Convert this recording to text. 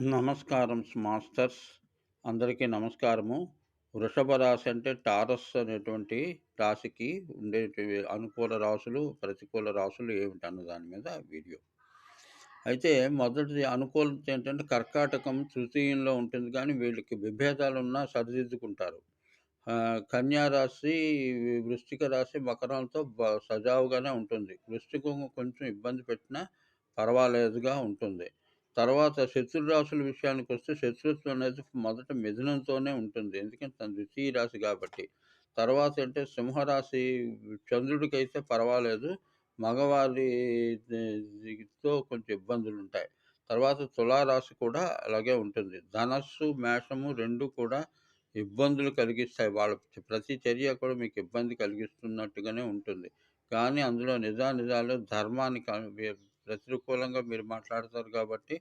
నమస్కారం మాస్టర్స్. అందరికీ నమస్కారము. వృషభ రాశి అంటే టారస్ అనేటువంటి రాశికి ఉండేటివి అనుకూల రాశులు, ప్రతికూల రాశులు ఏమిటన్న దాని మీద వీడియో. అయితే మొదటిది అనుకూలత ఏంటంటే కర్కాటకం తృతీయంలో ఉంటుంది కానీ వీళ్ళకి విభేదాలున్నా సరిదిద్దుకుంటారు. కన్యా రాశి, వృశ్చిక రాశి, మకరంతో సజావుగానే ఉంటుంది. వృశ్చికం కొంచెం ఇబ్బంది పెట్టినా పర్వాలేదుగా ఉంటుంది. తర్వాత శత్రురాశుల విషయానికొస్తే శత్రుత్వం అనేది మొదట మిథునంతోనే ఉంటుంది. ఎందుకంటే తన ద్వితీయ రాశి గాబట్టి. తర్వాత అంటే సింహరాశి చంద్రుడికైతే పర్వాలేదు. మగవారి తో కొంచెం ఇబ్బందులుంటాయి. తర్వాత తులారాశి కూడా అలాగే ఉంటుంది. ధనస్సు, మేషము 2 కూడా ఇబ్బందులు కలిగిస్తాయి. వాళ్ళ ప్రతి చర్య కూడా మీకు ఇబ్బంది కలిగిస్తున్నట్టుగానే ఉంటుంది. కానీ అందులో నిజానిజాలు ధర్మానికి ప్రతికూలంగా మీరు మాట్లాడతారు కాబట్టి